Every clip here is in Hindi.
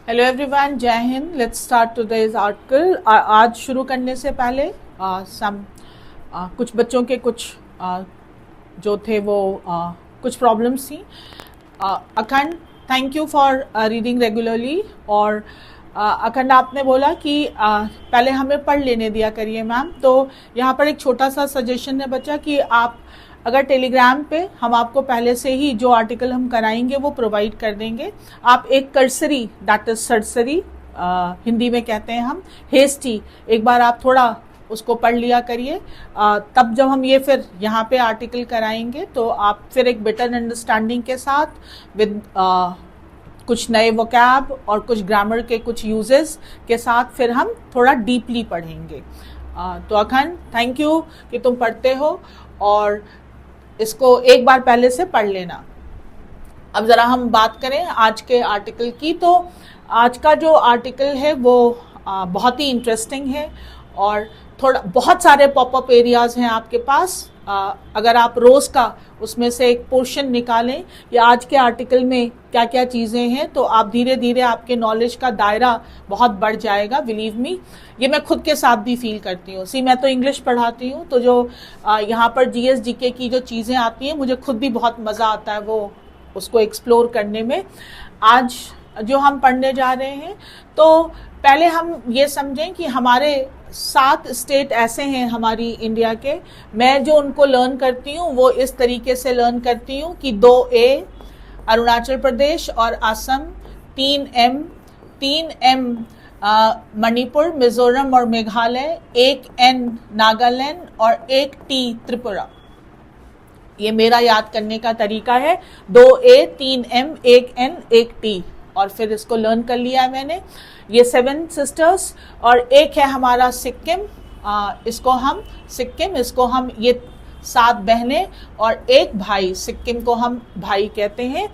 हेलो एवरीवन, जय Hind. Let's start today's article. आज शुरू करने से पहले कुछ बच्चों के कुछ जो थे वो कुछ प्रॉब्लम्स थी। अखंड, thank you for reading regularly. और अखंड, आपने बोला कि पहले हमें पढ़ लेने दिया करिए मैम। तो यहाँ पर एक छोटा सा सजेशन है बच्चा कि आप अगर टेलीग्राम पे हम आपको पहले से ही जो आर्टिकल हम कराएंगे वो प्रोवाइड कर देंगे। आप एक कर्सरी, दैट इज सरसरी हिंदी में कहते हैं हम, हेस्टी, एक बार आप थोड़ा उसको पढ़ लिया करिए। तब जब हम ये फिर यहाँ पे आर्टिकल कराएंगे तो आप फिर एक बेटर अंडरस्टैंडिंग के साथ विद कुछ नए वोकैब और कुछ ग्रामर के कुछ यूजेस के साथ फिर हम थोड़ा डीपली पढ़ेंगे। तो अखंड, थैंक यू कि तुम पढ़ते हो और इसको एक बार पहले से पढ़ लेना। अब ज़रा हम बात करें आज के आर्टिकल की। तो आज का जो आर्टिकल है वो बहुत ही इंटरेस्टिंग है और थोड़ा बहुत सारे पॉपअप एरियाज़ हैं आपके पास। अगर आप रोज़ का उसमें से एक पोर्शन निकालें या आज के आर्टिकल में क्या क्या चीज़ें हैं तो आप धीरे धीरे आपके नॉलेज का दायरा बहुत बढ़ जाएगा। बिलीव मी, ये मैं खुद के साथ भी फील करती हूँ। मैं तो इंग्लिश पढ़ाती हूँ, तो जो यहाँ पर जीएस जीके की जो चीज़ें आती हैं मुझे खुद भी बहुत मज़ा आता है वो उसको एक्सप्लोर करने में। आज जो हम पढ़ने जा रहे हैं तो पहले हम ये समझें कि हमारे 7 स्टेट ऐसे हैं हमारी इंडिया के। मैं जो उनको लर्न करती हूँ वो इस तरीके से लर्न करती हूँ कि 2A अरुणाचल प्रदेश और असम, 3M मणिपुर, मिजोरम और मेघालय, 1N नागालैंड और 1T त्रिपुरा। ये मेरा याद करने का तरीका है। 2A, 3M, 1N, 1T, और फिर इसको लर्न कर लिया है मैंने। ये 7 सिस्टर्स और एक है हमारा सिक्किम। इसको हम ये 7 बहनें और एक भाई, सिक्किम को हम भाई कहते हैं।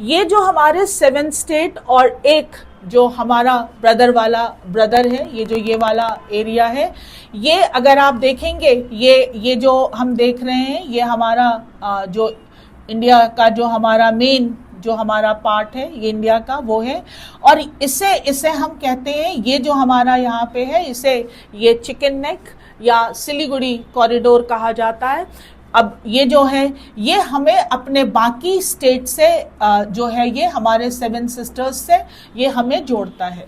ये जो हमारे 7 स्टेट और एक जो हमारा ब्रदर है, ये वाला एरिया है, ये अगर आप देखेंगे ये जो हम देख रहे हैं ये हमारा जो इंडिया का जो हमारा मेन जो हमारा पार्ट है ये इंडिया का वो है। और इसे हम कहते हैं, ये जो हमारा यहाँ पे है इसे ये चिकन नेक या सिलीगुड़ी कॉरिडोर कहा जाता है। अब ये जो है ये हमें अपने बाकी स्टेट से जो है ये हमारे 7 सिस्टर्स से ये हमें जोड़ता है।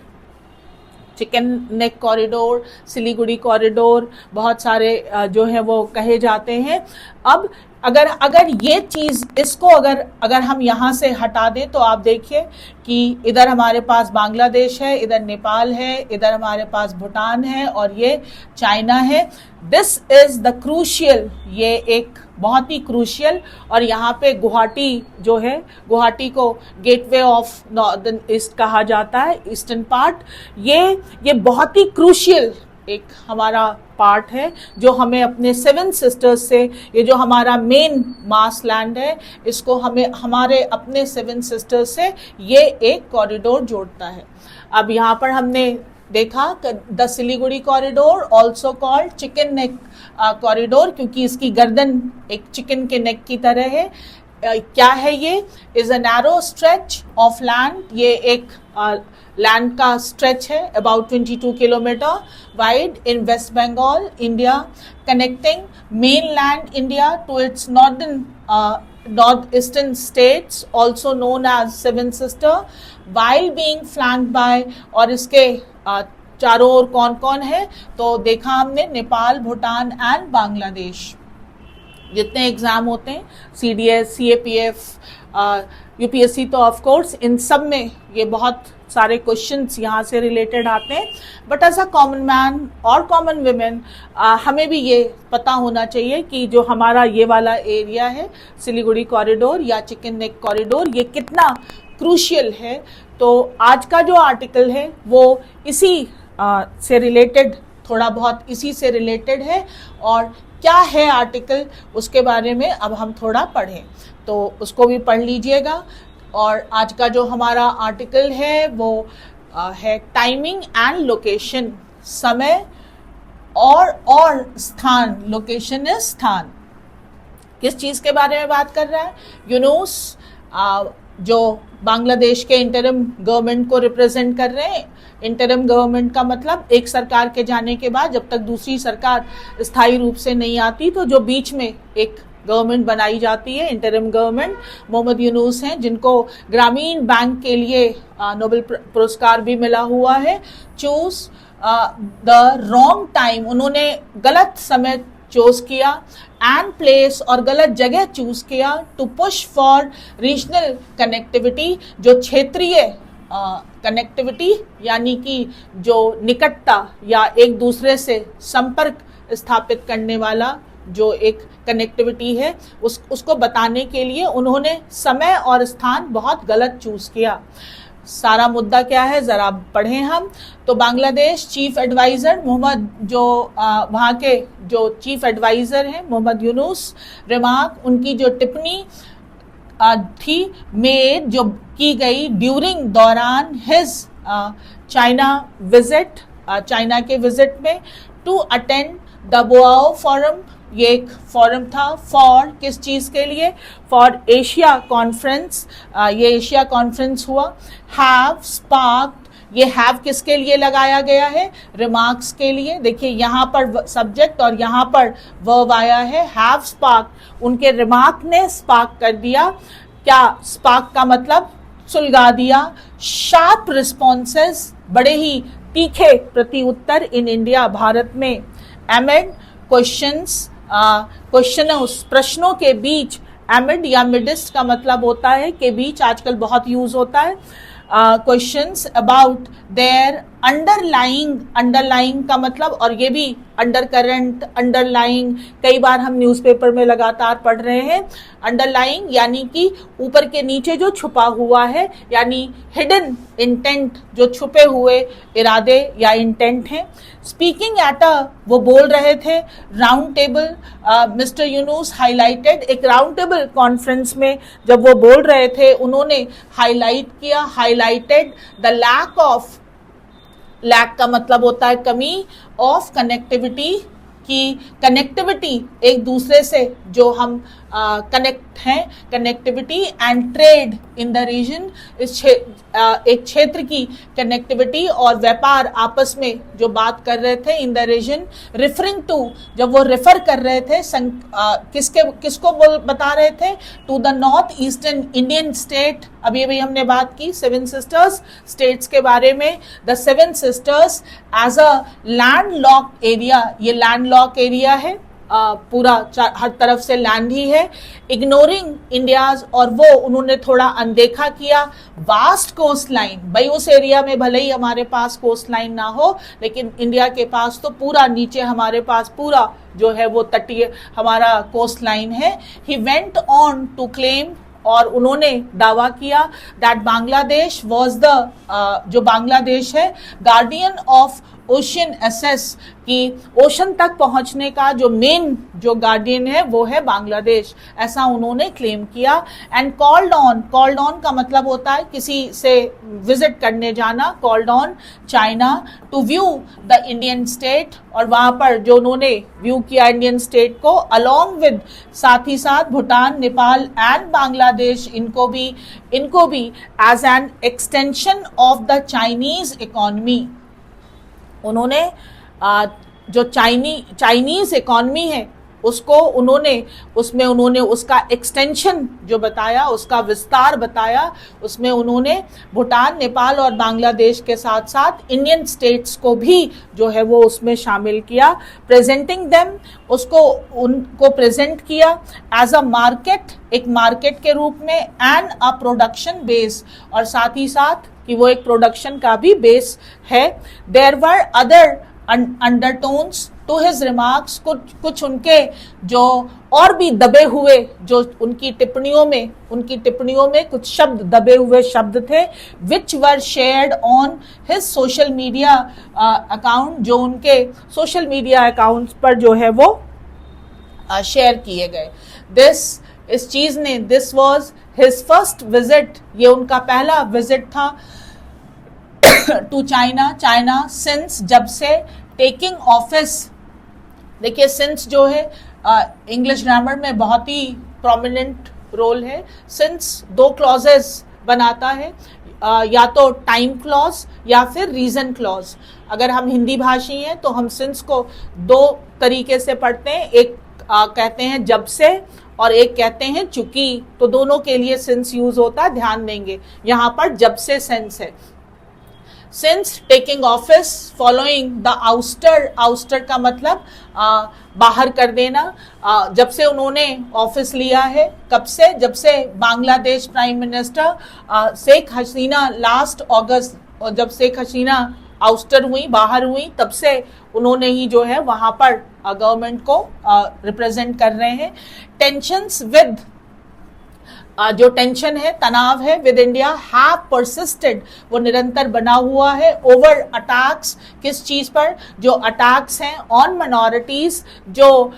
Chicken neck corridor, Siliguri corridor, बहुत सारे जो है वो कहे जाते हैं। अब अगर ये चीज़ इसको अगर हम यहाँ से हटा दें तो आप देखिए कि इधर हमारे पास बांग्लादेश है, इधर नेपाल है, इधर हमारे पास भूटान है और ये चाइना है। दिस इज द क्रूशियल, ये एक बहुत ही क्रूशियल। और यहाँ पे गुवाहाटी जो है, गुवाहाटी को गेटवे ऑफ नॉर्दर्न ईस्ट कहा जाता है, ईस्टर्न पार्ट। ये बहुत ही क्रूशियल एक हमारा पार्ट है जो हमें अपने 7 सिस्टर्स से, ये जो हमारा मेन मास लैंड है, इसको हमें हमारे अपने 7 सिस्टर्स से ये एक कॉरिडोर जोड़ता है। अब यहाँ पर हमने देखा the Siliguri corridor, also called chicken neck corridor, क्योंकि इसकी गर्दन एक चिकन के नेक की तरह है। क्या है ये? Is a narrow stretch of land. ये एक लैंड का स्ट्रेच है about 22 kilometre wide in west Bengal India, connecting main land India to its north eastern states also known as 7 sister, while being flanked by, और इसके चारों ओर कौन कौन है तो देखा हमने नेपाल, भूटान एंड बांग्लादेश। जितने एग्जाम होते हैं CDS, CAPF, UPSC, तो ऑफ कोर्स इन सब में ये बहुत सारे क्वेश्चंस यहाँ से रिलेटेड आते हैं। But as a common man और कॉमन वुमेन हमें भी ये पता होना चाहिए कि जो हमारा ये वाला एरिया है सिलीगुड़ी कॉरिडोर या चिकन नेक कॉरिडोर, ये कितना क्रूशियल है। तो आज का जो आर्टिकल है वो इसी से रिलेटेड, थोड़ा बहुत इसी से रिलेटेड है। और क्या है आर्टिकल उसके बारे में अब हम थोड़ा पढ़ें, तो उसको भी पढ़ लीजिएगा। और आज का जो हमारा आर्टिकल है वो है टाइमिंग एंड लोकेशन, समय और स्थान। लोकेशन इज स्थान। किस चीज़ के बारे में बात कर रहा है? यूनुस जो बांग्लादेश के इंटरिम गवर्नमेंट को रिप्रेजेंट कर रहे हैं। इंटरिम गवर्नमेंट का मतलब एक सरकार के जाने के बाद जब तक दूसरी सरकार स्थायी रूप से नहीं आती तो जो बीच में एक गवर्नमेंट बनाई जाती है, इंटरिम गवर्नमेंट। मोहम्मद यूनुस हैं जिनको ग्रामीण बैंक के लिए नोबेल पुरस्कार भी मिला हुआ है। चूज द रॉन्ग टाइम, उन्होंने गलत समय चूज किया, एंड प्लेस और गलत जगह चूज किया to push for regional connectivity, जो क्षेत्रीय कनेक्टिविटी यानी कि जो निकटता या एक दूसरे से संपर्क स्थापित करने वाला जो एक कनेक्टिविटी है उसको बताने के लिए उन्होंने समय और स्थान बहुत गलत चूज किया। सारा मुद्दा क्या है जरा पढ़ें हम। तो बांग्लादेश चीफ एडवाइजर मोहम्मद, जो वहाँ के जो चीफ एडवाइजर हैं मोहम्मद यूनुस, रिमार्क, उनकी जो टिप्पणी थी मेड, जो की गई ड्यूरिंग दौरान हिज चाइना विजिट, चाइना के विजिट में, to attend the Boao forum. ये एक फोरम था फॉर किस चीज़ के लिए? For Asia conference. ये एशिया कॉन्फ्रेंस हुआ। हैव स्पार्क्ड, ये हैव किसके लिए लगाया गया है? रिमार्क्स के लिए। देखिए यहाँ पर सब्जेक्ट और यहाँ पर वर्ब आया है। हैव स्पार्क्ड, उनके रिमार्क ने स्पार्क कर दिया। क्या स्पार्क का मतलब? सुलगा दिया। शार्प रिस्पॉन्सेस, बड़े ही तीखे प्रति उत्तर इन इंडिया, भारत में। एमिड क्वेश्चंस, क्वेश्चनों, प्रश्नों के बीच। एमिड या मिडिस्ट का मतलब होता है के बीच, आजकल बहुत यूज होता है। Questions about their underlying, underlying का मतलब, और ये भी अंडर करंट, अंडरलाइंग कई बार हम न्यूज़पेपर में लगातार पढ़ रहे हैं। अंडरलाइंग यानी कि ऊपर के नीचे जो छुपा हुआ है, यानी हिडन इंटेंट, जो छुपे हुए इरादे या इंटेंट हैं। स्पीकिंग एट अ, वो बोल रहे थे, round table, mister Yunus highlighted, एक राउंड टेबल कॉन्फ्रेंस में जब वो बोल रहे थे उन्होंने हाईलाइट किया, highlighted the lack of, lack का मतलब होता है कमी, ऑफ कनेक्टिविटी, की कनेक्टिविटी एक दूसरे से जो हम कनेक्ट हैं, connectivity, and trade in the region, इस एक क्षेत्र की कनेक्टिविटी और व्यापार आपस में जो बात कर रहे थे in the region. Referring to, जब वो रेफर कर रहे थे किसको बता रहे थे? To the north eastern Indian state. अभी अभी हमने बात की सेवन सिस्टर्स स्टेट्स के बारे में। The seven sisters as a land lock area, ये लैंड लॉक एरिया है, पूरा हर तरफ से लैंड ही है। इग्नोरिंग इंडियाज, और वो उन्होंने थोड़ा अनदेखा किया वास्ट कोस्ट लाइन। भाई उस एरिया में भले ही हमारे पास कोस्ट लाइन ना हो, लेकिन इंडिया के पास तो पूरा नीचे हमारे पास पूरा जो है वो तटीय हमारा कोस्ट लाइन है। He went on to claim, और उन्होंने दावा किया दैट बांग्लादेश वॉज द, जो बांग्लादेश है, गार्डियन ऑफ ओशियन एसेस, कि ओशन तक पहुंचने का जो मेन जो गार्डियन है वो है बांग्लादेश, ऐसा उन्होंने क्लेम किया। And called on, called on का मतलब होता है किसी से विजिट करने जाना, called on China to view the Indian state, और वहां पर जो उन्होंने व्यू किया इंडियन स्टेट को, अलोंग विद, साथ ही साथ भूटान, नेपाल एंड बांग्लादेश, इनको भी as an extension of the Chinese economy. उन्होंने जो चाइनीज इकोनॉमी है उसको उसमें उन्होंने उसका एक्सटेंशन जो बताया, उसका विस्तार बताया। उसमें उन्होंने भूटान, नेपाल और बांग्लादेश के साथ साथ इंडियन स्टेट्स को भी जो है वो उसमें शामिल किया। प्रेजेंटिंग देम, उनको प्रेजेंट किया एज अ मार्केट, एक मार्केट के रूप में, एंड अ प्रोडक्शन बेस, और साथ ही साथ कि वो एक प्रोडक्शन का भी बेस है। There were other undertones to his remarks, कुछ उनके जो और भी दबे हुए, जो उनकी टिप्पणियों में कुछ शब्द, दबे हुए शब्द थे, which were shared on his social media account, जो उनके सोशल मीडिया अकाउंट्स पर जो है वो शेयर किए गए। इस चीज ने, this was his first visit, ये उनका पहला विजिट था टू चाइना सिंस, जब से टेकिंग ऑफिस। देखिए सिंस जो है इंग्लिश ग्रामर में बहुत ही प्रोमिनेंट रोल है। सिंस 2 क्लॉजेस बनाता है, या तो टाइम क्लॉज या फिर रीजन क्लॉज। अगर हम हिंदी भाषी हैं तो हम सिंस को दो तरीके से पढ़ते हैं, एक कहते हैं जब से और एक कहते हैं चूंकि, तो दोनों के लिए सिंस यूज होता है, ध्यान देंगे यहाँ पर जब से सेंस है। Since taking office following the ouster, ouster का मतलब बाहर कर देना, जब से उन्होंने ऑफिस लिया है, कब से, जब से Bangladesh prime minister Sheikh Hasina last अगस्त, और जब शेख हसीना आउस्टर हुई, बाहर हुई, तब से उन्होंने ही जो है वहां पर गवर्नमेंट को रिप्रेजेंट कर रहे हैं। टेंशंस विद, जो टेंशन है, तनाव है, विद इंडिया हैव परसिस्टेड, वो निरंतर बना हुआ है। ओवर अटैक्स, किस चीज पर, जो अटैक्स हैं ऑन माइनॉरिटीज, जो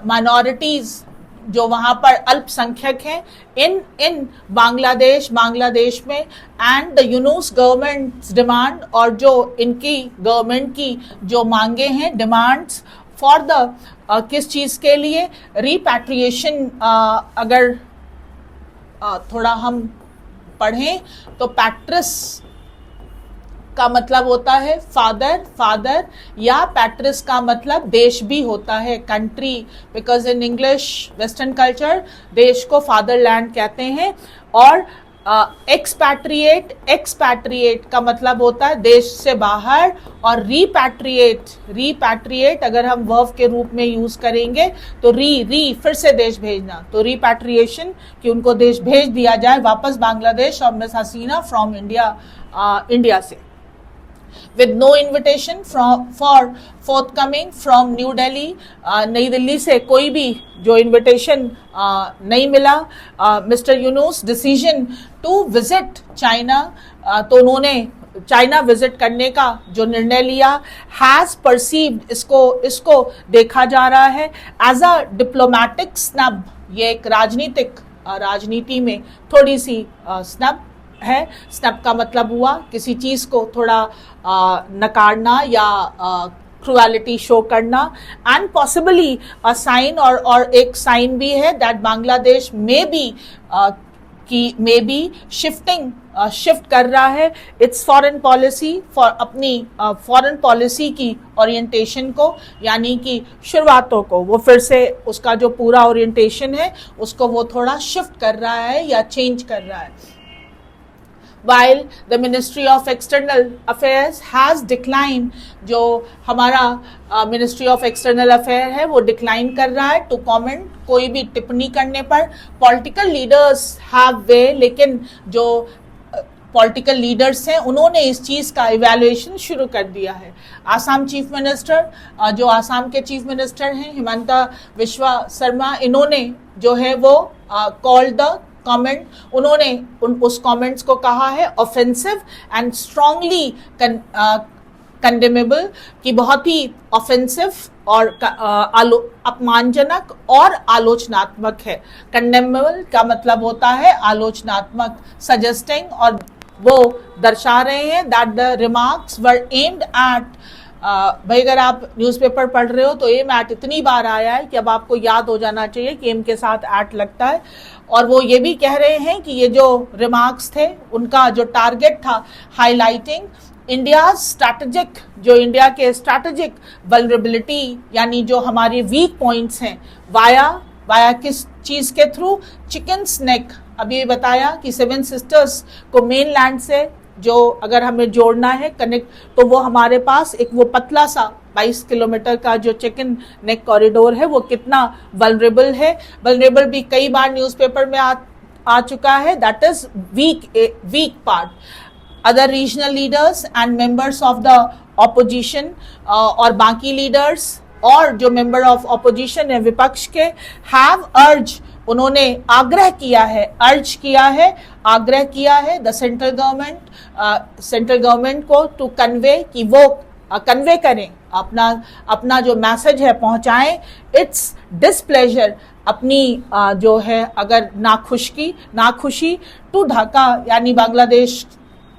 माइनॉरिटीज जो वहां पर अल्पसंख्यक हैं इन बांग्लादेश, बांग्लादेश में, and the Younis government demand, और जो इनकी गवर्नमेंट की जो मांगे हैं, डिमांड्स फॉर द किस चीज के लिए, रिपैट्रिएशन। अगर थोड़ा हम पढ़ें तो पैट्रिस का मतलब होता है फादर, फादर, या पैट्रिस का मतलब देश भी होता है, country, because in English western culture देश को फादरलैंड कहते हैं। और एक्सपैट्रिएट, एक्सपैट्रिएट का मतलब होता है देश से बाहर, और रीपैट्रिएट, रीपैट्रिएट अगर हम वर्ब के रूप में यूज करेंगे तो री फिर से देश भेजना, तो रीपैट्रिएशन कि उनको देश भेज दिया जाए वापस बांग्लादेश और miss Hasina from India, India से। with no invitation for forthcoming from New Delhi, नई दिल्ली से कोई भी जो इन्विटेशन नहीं मिला। Mister Yunus decision to visit China, तो उन्होंने चाइना विजिट करने का जो निर्णय लिया, हैज परसीव्ड, इसको देखा जा रहा है एज अ डिप्लोमैटिक स्नब, ये एक राजनीति में थोड़ी सी स्नब है। स्नब का मतलब हुआ किसी चीज को थोड़ा नकारना या क्रुएलिटी शो करना, एंड पॉसिबली अ साइन, और एक साइन भी है दैट बांग्लादेश में बी शिफ्ट कर रहा है इट्स फॉरेन पॉलिसी, अपनी फॉरेन पॉलिसी की ओरिएंटेशन को, यानी कि शुरुआतों को, वो फिर से उसका जो पूरा ओरिएंटेशन है उसको वो थोड़ा शिफ्ट कर रहा है या चेंज कर रहा है। While the Ministry of External Affairs has declined, जो हमारा Ministry of External Affairs है वो डिक्लाइन कर रहा है टू कमेंट, कोई भी टिप्पणी करने पर। पॉलिटिकल लीडर्स हैव वे, लेकिन जो पॉलिटिकल लीडर्स हैं उन्होंने इस चीज़ का इवैल्यूएशन शुरू कर दिया है। आसाम चीफ मिनिस्टर, जो आसाम के चीफ मिनिस्टर हैं हिमंता बिस्वा शर्मा, इन्होंने जो है वो कॉल्ड द कमेंट, उन्होंने उस कमेंट्स को कहा है ऑफेंसिव एंड स्ट्रांगली कंडेमेबल, कि बहुत ही ऑफेंसिव और अपमानजनक और आलोचनात्मक है। कंडेमेबल का मतलब होता है आलोचनात्मक, सजेस्टिंग, और वो दर्शा रहे हैं that the remarks were aimed at, भाई अगर आप न्यूज़पेपर पढ़ रहे हो तो एम एट इतनी बार आया है कि अब आपको याद हो जाना चाहिए कि एम के साथ एट लगता है। और वो ये भी कह रहे हैं कि ये जो रिमार्क्स थे उनका जो टारगेट था हाईलाइटिंग इंडिया स्ट्रैटेजिक, जो इंडिया के स्ट्रैटेजिक वल्नरेबिलिटी, यानी जो हमारे वीक पॉइंट्स हैं, वाया किस चीज़ के थ्रू, चिकन स्नेक। अभी ये बताया कि सेवन सिस्टर्स को मेन लैंड से जो अगर हमें जोड़ना है कनेक्ट, तो वो हमारे पास एक वो पतला सा 22 किलोमीटर का जो चिकन नेक कॉरिडोर है वो कितना वल्नरेबल है। वल्नरेबल भी कई बार न्यूज़पेपर में आ चुका है, that is weak part. Other regional leaders and members of the opposition, और बाकी लीडर्स और जो मेंबर ऑफ ऑपोजिशन है विपक्ष के, हैव अर्ज, उन्होंने आग्रह किया है द सेंट्रल गवर्नमेंट को टू कन्वे, कि वो कन्वे करें, अपना जो मैसेज है पहुंचाएं, इट्स डिसप्लेजर, अपनी जो है अगर नाखुशी टू ढाका, यानी बांग्लादेश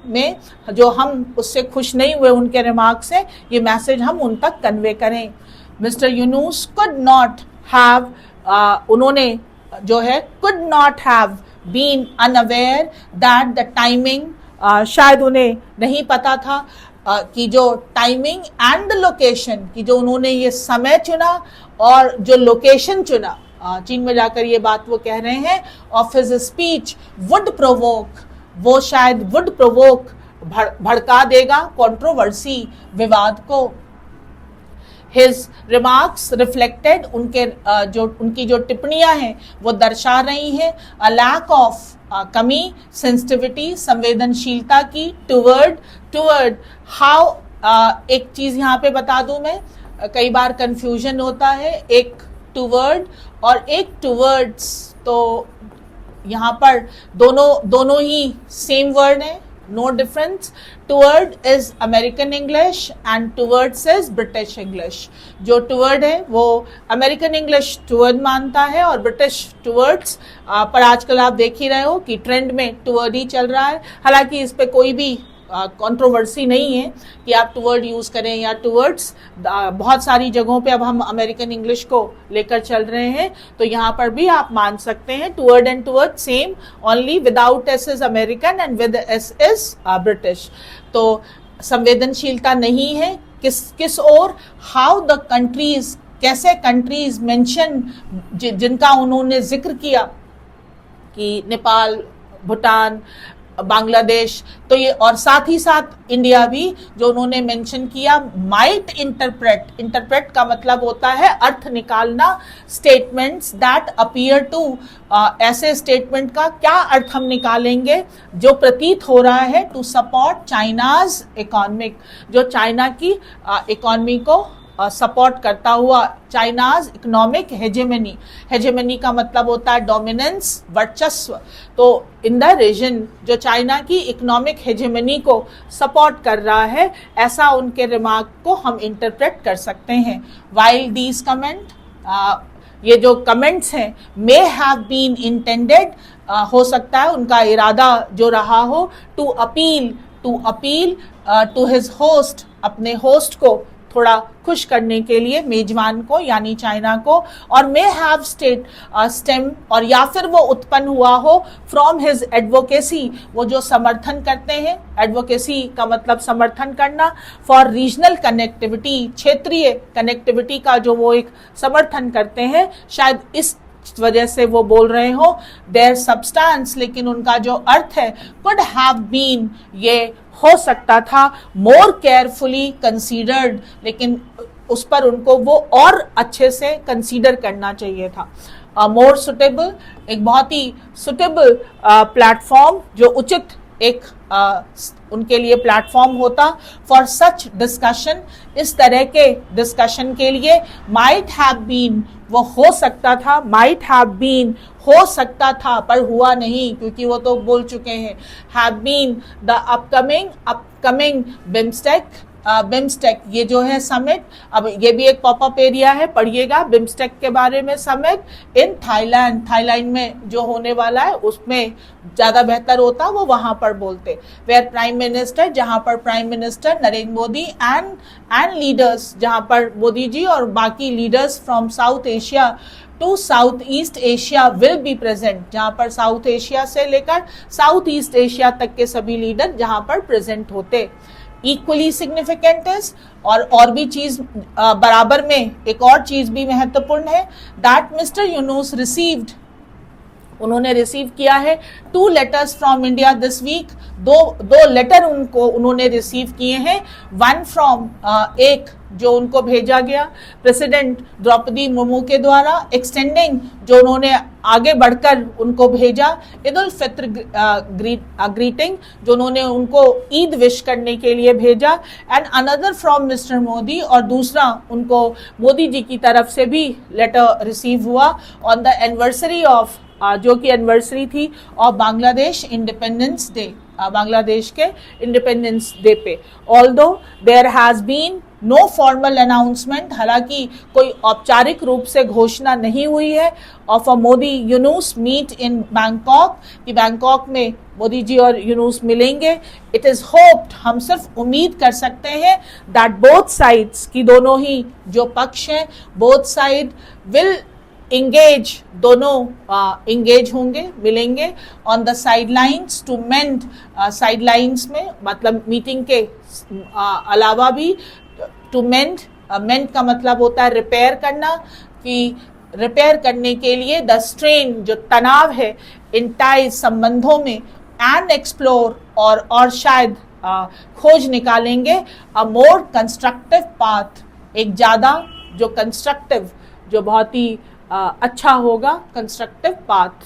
में जो हम उससे खुश नहीं हुए उनके रिमार्क से, ये मैसेज हम उन तक कन्वे करें। Mister Yunus could not have, उन्होंने जो है could not have been unaware that the timing, शायद उन्हें नहीं पता था कि जो टाइमिंग एंड द लोकेशन, कि जो उन्होंने ये समय चुना और जो लोकेशन चुना, चीन में जाकर ये बात वो कह रहे हैं, of his speech would provoke, वो शायद वुड प्रोवोक, भड़का देगा, कंट्रोवर्सी, विवाद को। हिज रिमार्क्स रिफ्लेक्टेड, उनकी जो टिप्पणियां हैं वो दर्शा रही हैं अ लैक ऑफ, कमी, सेंसिटिविटी, संवेदनशीलता की, टुवर्ड हाउ, एक चीज यहाँ पे बता दूं मैं, कई बार कंफ्यूजन होता है, एक टुवर्ड और एक टुवर्ड्स, तो यहाँ पर दोनों ही सेम वर्ड है, no difference. Toward is American English and towards is British English. जो टुवर्ड है वो अमेरिकन इंग्लिश टुवर्ड मानता है और ब्रिटिश टुवर्ड्स, पर आजकल आप देख ही रहे हो कि ट्रेंड में टुवर्ड ही चल रहा है। हालांकि इस पे कोई भी कंट्रोवर्सी नहीं है कि आप टुवर्ड यूज करें या टुवर्ड्स, बहुत सारी जगहों पे अब हम अमेरिकन इंग्लिश को लेकर चल रहे हैं, तो यहाँ पर भी आप मान सकते हैं toward and toward same, only without S is American and with S is British. तो संवेदनशीलता नहीं है, किस ओर, हाउ द कंट्रीज, कैसे कंट्रीज मेंशन, जिनका उन्होंने जिक्र किया कि नेपाल, भूटान, बांग्लादेश, तो ये, और साथ ही साथ इंडिया भी जो उन्होंने मेंशन किया, माइट इंटरप्रेट का मतलब होता है अर्थ निकालना, स्टेटमेंट्स दैट अपीयर टू, ऐसे स्टेटमेंट का क्या अर्थ हम निकालेंगे जो प्रतीत हो रहा है, टू सपोर्ट चाइनाज इकोनॉमिक, जो चाइना की इकोनॉमी को सपोर्ट करता हुआ, चाइनाज इकोनॉमिक हेजेमनी, हेजेमनी का मतलब होता है डोमिनेंस, वर्चस्व, तो इन द रीजन जो चाइना की इकोनॉमिक हेजेमनी को सपोर्ट कर रहा है, ऐसा उनके रिमार्क को हम इंटरप्रेट कर सकते हैं। वाइल दीज कमेंट, ये जो कमेंट्स हैं, मे हैव बीन इंटेंडेड, हो सकता है उनका इरादा जो रहा हो, to appeal to his host, अपने होस्ट को थोड़ा खुश करने के लिए, मेजबान को यानी चाइना को, और मे हैव स्टेम, और या फिर वो उत्पन्न हुआ हो फ्रॉम हिज एडवोकेसी, वो जो समर्थन करते हैं, एडवोकेसी का मतलब समर्थन करना, फॉर रीजनल कनेक्टिविटी, क्षेत्रीय कनेक्टिविटी का जो वो एक समर्थन करते हैं, शायद इस वजह से वो बोल रहे हो। देयर सब्सटेंस, लेकिन उनका जो अर्थ है, कुड हैव बीन, ये हो सकता था, मोर केयरफुली कंसीडर्ड, लेकिन उस पर उनको वो और अच्छे से कंसीडर करना चाहिए था। मोर सुटेबल, एक बहुत ही सुटेबल प्लेटफॉर्म, जो उचित एक उनके लिए प्लेटफॉर्म होता फॉर सच डिस्कशन, इस तरह के डिस्कशन के लिए। माइट हैव बीन, वो हो सकता था, माइट हैव बीन, हो सकता था पर हुआ नहीं, क्योंकि वो तो बोल चुके हैं। Have been the upcoming BIMSTEC, BIMSTEC ये जो है समिट, अब ये भी एक पॉपअप एरिया है, पढ़िएगा बिम्स्टेक के बारे में, समिट इन थाईलैंड में जो होने वाला है, उसमें ज़्यादा बेहतर होता वो वहाँ पर बोलते, वेयर प्राइम मिनिस्टर, जहाँ पर prime minister Narendra Modi and leaders, जहाँ पर मोदी जी और बाकी leaders from south Asia to south east Asia will be present, जहाँ पर साउथ एशिया से लेकर साउथ ईस्ट एशिया तक के सभी लीडर जहाँ पर प्रेजेंट होते। इक्वली सिग्निफिकेंट इज, और भी चीज बराबर में एक और चीज भी महत्वपूर्ण है, दैट मिस्टर यूनुस रिसीव्ड, उन्होंने रिसीव किया है 2 letters from India this week, दो लेटर उन्होंने रिसीव किए हैं। 1 फ्रॉम, एक जो उनको भेजा गया प्रेसिडेंट द्रौपदी मुर्मू के द्वारा, एक्सटेंडिंग, जो उन्होंने आगे बढ़कर उनको भेजा ईद उल फित्र ग्रीटिंग, जो उन्होंने उनको ईद विश करने के लिए भेजा, and another from mister Modi, और दूसरा उनको मोदी जी की तरफ से भी लेटर रिसीव हुआ ऑन द एनिवर्सरी ऑफ, जो कि एनिवर्सरी थी of Bangladesh independence day, Bangladesh के इंडिपेंडेंस डे पे। Although there has been no formal announcement, हालांकि कोई औपचारिक रूप से घोषणा नहीं हुई है, of a Modi Yunus meet in Bangkok, कि बैंकॉक में मोदी जी और यूनुस मिलेंगे। इट इज होप्ड, हम सिर्फ उम्मीद कर सकते हैं, दैट बोथ साइड्स, की दोनों ही जो पक्ष हैं, बोथ साइड विल इंगेज, दोनों इंगेज होंगे, मिलेंगे on the sidelines to mend, sidelines में मतलब मीटिंग के अलावा भी टू मेंड, मेंड का मतलब होता है रिपेयर करना, कि रिपेयर करने के लिए द स्ट्रेन, जो तनाव है इन टाइज, संबंधों में, एंड एक्सप्लोर, और शायद खोज निकालेंगे अ मोर कंस्ट्रक्टिव पाथ, एक ज़्यादा जो कंस्ट्रक्टिव, जो बहुत ही अच्छा होगा, कंस्ट्रक्टिव पाथ।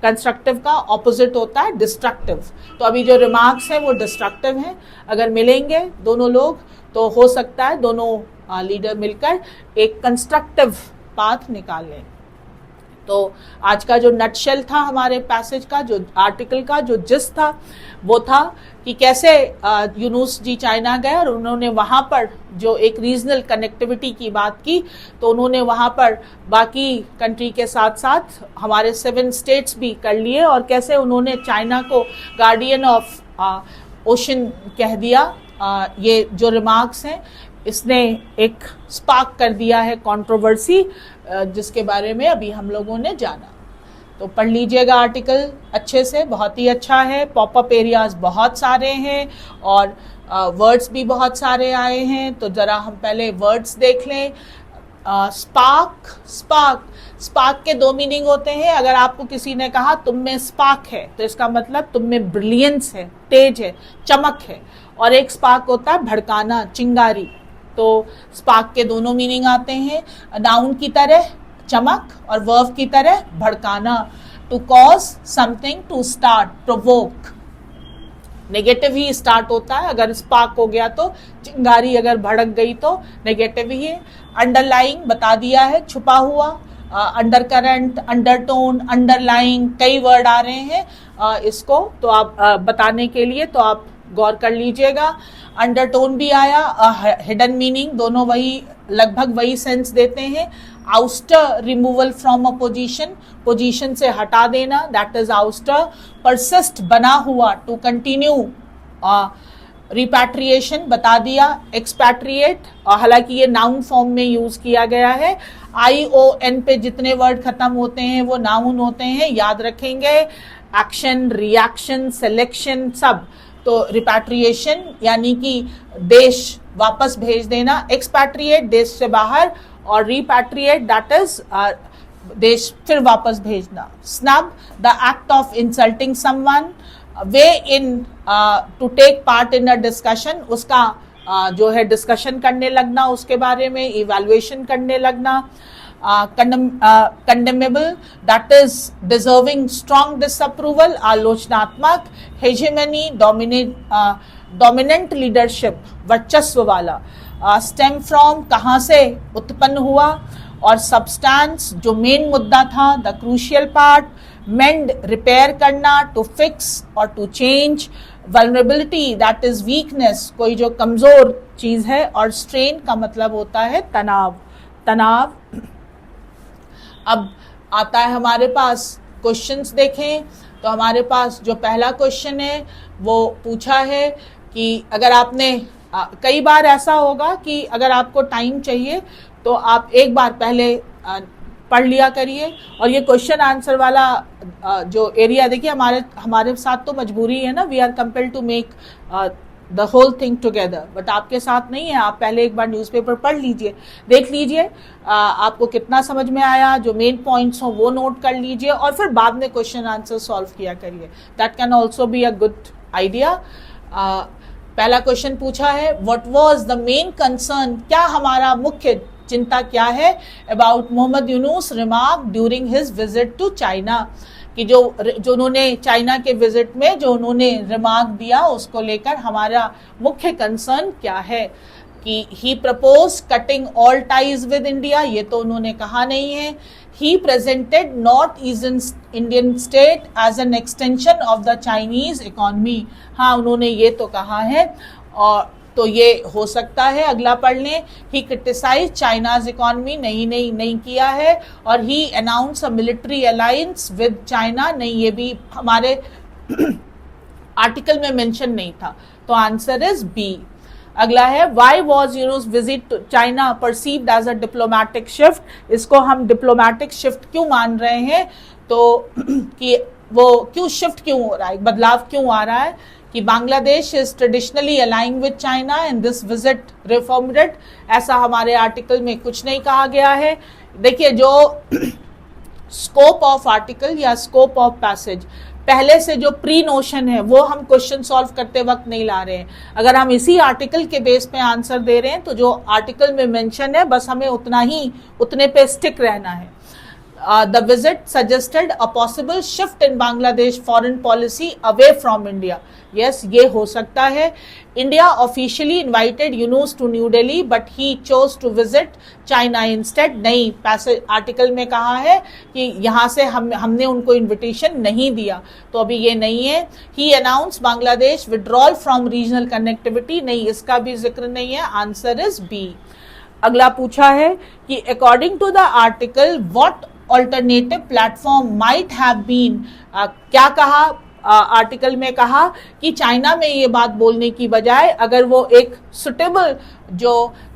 कंस्ट्रक्टिव का ऑपोजिट होता है डिस्ट्रक्टिव, तो अभी जो रिमार्क्स हैं वो डिस्ट्रक्टिव हैं। अगर मिलेंगे दोनों लोग तो हो सकता है दोनों लीडर मिलकर एक कंस्ट्रक्टिव पाथ निकाल लें। तो आज का जो नटशेल था हमारे पैसेज का, जो आर्टिकल का जो जिस था, वो था कि कैसे यूनुस जी चाइना गए और उन्होंने वहाँ पर जो एक रीजनल कनेक्टिविटी की बात की, तो उन्होंने वहाँ पर बाकी कंट्री के साथ साथ हमारे 7 स्टेट्स भी कर लिए, और कैसे उन्होंने चाइना को गार्डियन ऑफ ओशन कह दिया। ये जो रिमार्क्स हैं इसने एक स्पार्क कर दिया है कंट्रोवर्सी, जिसके बारे में अभी हम लोगों ने जाना। तो पढ़ लीजिएगा आर्टिकल अच्छे से, बहुत ही अच्छा है। पॉपअप एरियाज बहुत सारे हैं और वर्ड्स भी बहुत सारे आए हैं, तो ज़रा हम पहले वर्ड्स देख लें। स्पार्क, स्पार्क के 2 मीनिंग होते हैं। अगर आपको किसी ने कहा तुम में स्पार्क है, तो इसका मतलब तुम में ब्रिलियंस है, तेज है, चमक है। और एक स्पार्क होता है भड़काना, चिंगारी। तो स्पार्क के दोनों मीनिंग आते हैं, नाउन की तरह चमक और वर्ब की तरह भड़काना। To cause something, to start, provoke. Negative ही स्टार्ट होता है, अगर स्पार्क हो गया तो चिंगारी अगर भड़क गई तो नेगेटिव ही है। अंडरलाइंग बता दिया है, छुपा हुआ, अंडर करंट, अंडरटोन, अंडरलाइंग, कई वर्ड आ रहे हैं इसको तो आप बताने के लिए, तो आप गौर कर लीजिएगा। अंडरटोन भी आया, हिडन मीनिंग, दोनों वही लगभग वही सेंस देते हैं। Ouster, removal from a position, position से हटा देना, दैट इज आउस्टर। परसिस्ट, बना हुआ, टू कंटिन्यू। रिपैट्रिएशन बता दिया, एक्सपैट्रिएट, हालांकि ये नाउन फॉर्म में यूज किया गया है। ION पे जितने वर्ड खत्म होते हैं वो नाउन होते हैं, याद रखेंगे। एक्शन, रिएक्शन, सिलेक्शन, सब। तो रिपैट्रिएशन यानी कि देश वापस भेज देना, एक्सपैट्रिएट देश से बाहर, और रिपैट्रिएट दैट इज देश फिर वापस भेजना। Snub, the act of insulting someone. Weigh in, to take part in a discussion, उसका जो है डिस्कशन करने लगना, उसके बारे में इवैल्यूएशन करने लगना। Condemnable, that is deserving strong disapproval, आलोचनात्मक। हेजेमनी, डोमिनेंट लीडरशिप, वर्चस्व वाला। स्टेम फ्रॉम, कहाँ से उत्पन्न हुआ, और सब्सटेंस, जो मेन मुद्दा था, the crucial part. Mend, repair करना, टू फिक्स और to change. Vulnerability, that is weakness, कोई जो कमजोर चीज है। और स्ट्रेन का मतलब होता है तनाव, तनाव। अब आता है हमारे पास क्वेश्चंस, देखें तो हमारे पास जो पहला क्वेश्चन है वो पूछा है कि अगर आपने कई बार ऐसा होगा कि अगर आपको टाइम चाहिए तो आप एक बार पहले पढ़ लिया करिए। और ये क्वेश्चन आंसर वाला जो एरिया, देखिए हमारे साथ तो मजबूरी है ना, we are compelled to make the whole thing together, but आपके साथ नहीं है। आप पहले एक बार न्यूज़पेपर पढ़ लीजिए, देख लीजिए आपको कितना समझ में आया, जो मेन पॉइंट्स हो वो नोट कर लीजिए, और फिर बाद में क्वेश्चन आंसर सॉल्व किया करिए। That can also be a good idea. पहला क्वेश्चन पूछा है, what was the main concern, क्या हमारा मुख्य चिंता क्या है, about Mohammad Yunus remark during his visit to China, कि जो उन्होंने चाइना के विजिट में जो उन्होंने रिमार्क दिया उसको लेकर हमारा मुख्य कंसर्न क्या है। कि he propose cutting all ties with India, ये तो उन्होंने कहा नहीं है। He presented north eastern Indian state as an extension of the Chinese economy, हाँ उन्होंने ये तो कहा है, और तो ये हो सकता है। अगला पढ़ लें, ही क्रिटिसाइज चाइनाज इकोनॉमी, नहीं किया है। और he announce a military alliance with China, नहीं, ये भी हमारे आर्टिकल में मेंशन नहीं था, तो आंसर इज बी। अगला है why was Yunus visit China perceived as a diplomatic shift, इसको हम डिप्लोमैटिक शिफ्ट क्यों मान रहे हैं, तो कि वो क्यों शिफ्ट क्यों हो रहा है, बदलाव क्यों आ रहा है, कि Bangladesh is traditionally aligning with China and this visit reformed it, ऐसा हमारे आर्टिकल में कुछ नहीं कहा गया है। देखिए जो स्कोप ऑफ आर्टिकल या स्कोप ऑफ पैसेज, पहले से जो प्री नोशन है वो हम क्वेश्चन सॉल्व करते वक्त नहीं ला रहे हैं। अगर हम इसी आर्टिकल के बेस पे आंसर दे रहे हैं तो जो आर्टिकल में मेंशन है बस हमें उतने पे स्टिक रहना है। The visit suggested a possible shift in Bangladesh foreign policy away from India. Yes, ये हो सकता है। India officially invited Yunus to New Delhi, but he chose to visit China instead. नहीं, पैसेज आर्टिकल में कहा है कि यहाँ से हमने उनको इन्विटेशन नहीं दिया, तो अभी ये नहीं है। He announced Bangladesh withdrawal from regional connectivity. नहीं, इसका भी जिक्र नहीं है। Answer is B. अगला पूछा है कि according to the article what alternative platform might have been, क्या कहा आर्टिकल में कहा कि चाइना में ये बात बोलने की बजाय अगर वो एक सुटेबल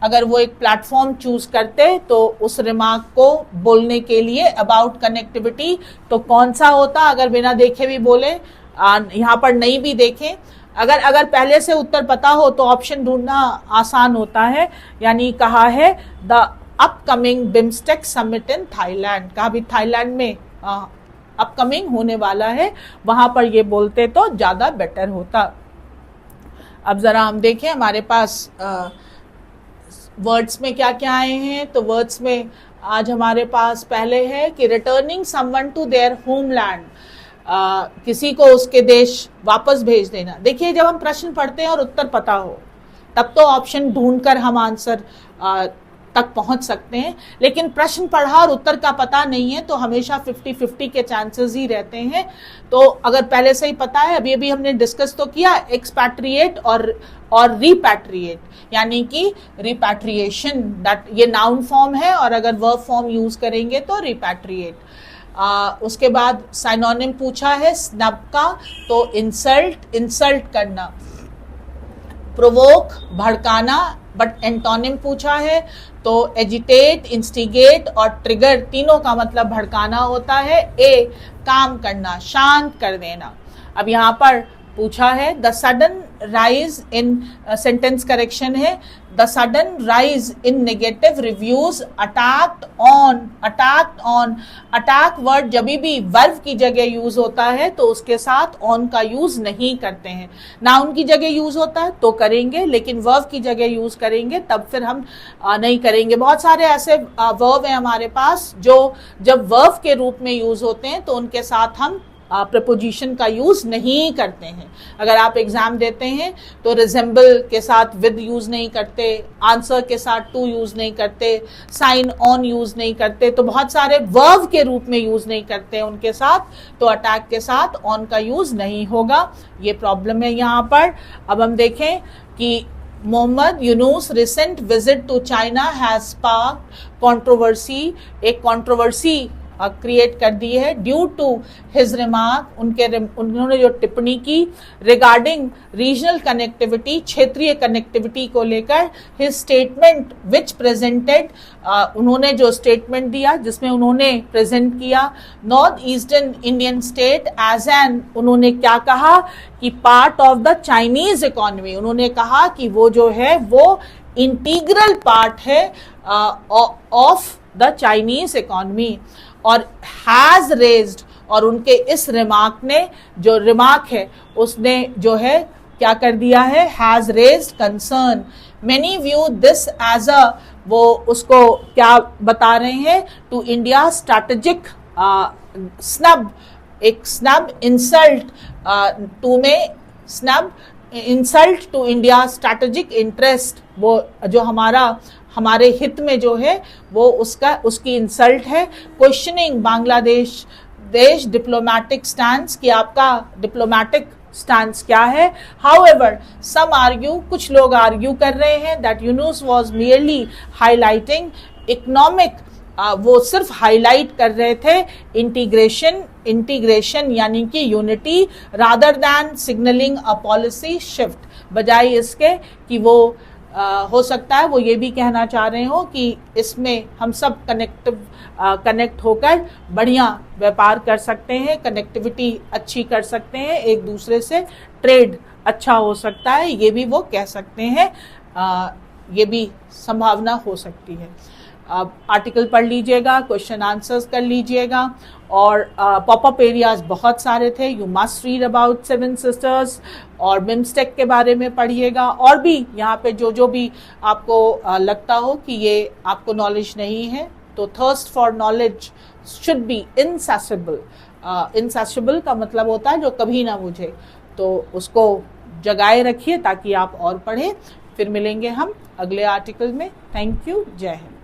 अगर वो एक प्लेटफॉर्म चूज करते तो उस रिमार्क को बोलने के लिए अबाउट कनेक्टिविटी, तो कौन सा होता अगर बिना देखे भी बोले, यहाँ पर नहीं भी देखें। अगर पहले से उत्तर पता हो तो ऑप्शन ढूंढना आसान होता है, यानी कहा है the upcoming BIMSTEC summit in Thailand, कहा भी थाईलैंड में अपकमिंग होने वाला है, वहां पर ये बोलते तो ज्यादा बेटर होता। अब जरा हम देखें हमारे पास वर्ड्स में क्या क्या आए हैं, तो वर्ड्स में आज हमारे पास पहले है कि returning someone to their homeland, किसी को उसके देश वापस भेज देना। देखिए जब हम प्रश्न पढ़ते हैं और उत्तर पता हो तब तो ऑप्शन ढूंढकर हम आंसर तक पहुंच सकते हैं, लेकिन प्रश्न पढ़ा और उत्तर का पता नहीं है तो हमेशा 50-50 के चांसेस ही रहते हैं। तो अगर पहले से ही पता है, अभी हमने डिस्कस तो किया एक्सपैट्रिएट और रिपैट्रिएट, यानी कि रिपैट्रिएशन दैट ये नाउन फॉर्म है और अगर वर्ब फॉर्म यूज करेंगे तो रिपैट्रिएट। उसके बाद साइनोनिम पूछा है स्नब का, तो इंसल्ट करना, प्रोवोक भड़काना, बट एंटोनिम पूछा है तो एजिटेट, इंस्टिगेट और ट्रिगर, तीनों का मतलब भड़काना होता है। ए काम करना, शांत कर देना। अब यहाँ पर पूछा है the sudden rise in, sentence correction है, the sudden rise in negative reviews attacked on. Attack word जब भी वर्ब की जगह यूज होता है तो उसके साथ ऑन का यूज नहीं करते हैं। नाउन की जगह यूज होता है तो करेंगे, लेकिन वर्ब की जगह यूज करेंगे तब फिर हम नहीं करेंगे। बहुत सारे ऐसे वर्ब हैं हमारे पास जो जब वर्ब के रूप में यूज होते हैं तो उनके साथ हम प्रपोजिशन का यूज नहीं करते हैं। अगर आप एग्जाम देते हैं तो रिजेंबल के साथ विद यूज नहीं करते, आंसर के साथ टू यूज नहीं करते, साइन ऑन यूज नहीं करते, तो बहुत सारे वर्ब के रूप में यूज नहीं करते उनके साथ, तो अटैक के साथ ऑन का यूज नहीं होगा। ये प्रॉब्लम है यहाँ पर। अब हम देखें कि Mohammad Yunus recent visit to China has sparked controversy, एक कंट्रोवर्सी क्रिएट कर दी है ड्यू टू हिज रिमार्क, उन्होंने जो टिप्पणी की रिगार्डिंग रीजनल कनेक्टिविटी, क्षेत्रीय कनेक्टिविटी को लेकर, हिज स्टेटमेंट विच प्रेजेंटेड, उन्होंने जो स्टेटमेंट दिया जिसमें उन्होंने प्रेजेंट किया north eastern Indian state as an, उन्होंने क्या कहा कि part of the Chinese economy, उन्होंने कहा कि वो जो है वो इंटीग्रल पार्ट है ऑफ द चाइनीज इकोनॉमी, और हैज रेज्ड, और उनके इस रिमार्क ने, जो रिमार्क है उसने जो है क्या कर दिया है, has raised concern. Many view this as a, वो उसको क्या बता रहे हैं, टू इंडिया स्ट्रैटेजिक स्नब, एक स्नब इंसल्ट, टू में snub insult to India strategic interest, वो जो हमारे हित में जो है वो उसकी इंसल्ट है। क्वेश्चनिंग बांग्लादेश डिप्लोमैटिक स्टैंस, कि आपका डिप्लोमैटिक स्टैंस क्या है। हाउएवर सम आर्ग्यू, कुछ लोग आर्ग्यू कर रहे हैं that Yunus was merely highlighting economic, वो सिर्फ हाईलाइट कर रहे थे इंटीग्रेशन यानी कि unity, rather than signalling a policy shift, बजाय इसके कि वो हो सकता है वो ये भी कहना चाह रहे हो कि इसमें हम सब कनेक्ट होकर बढ़िया व्यापार कर सकते हैं, कनेक्टिविटी अच्छी कर सकते हैं, एक दूसरे से ट्रेड अच्छा हो सकता है, ये भी वो कह सकते हैं। ये भी संभावना हो सकती है। आप आर्टिकल पढ़ लीजिएगा, क्वेश्चन आंसर्स कर लीजिएगा, और पॉपअप एरियाज बहुत सारे थे। You must read about seven sisters और बिम्स्टेक के बारे में पढ़िएगा, और भी यहाँ पे जो भी आपको लगता हो कि ये आपको नॉलेज नहीं है, तो thirst for knowledge should be insatiable. Insatiable का मतलब होता है जो कभी ना बुझे, तो उसको जगाए रखिए ताकि आप और पढ़ें। फिर मिलेंगे हम अगले आर्टिकल में। Thank you. जय हिंद।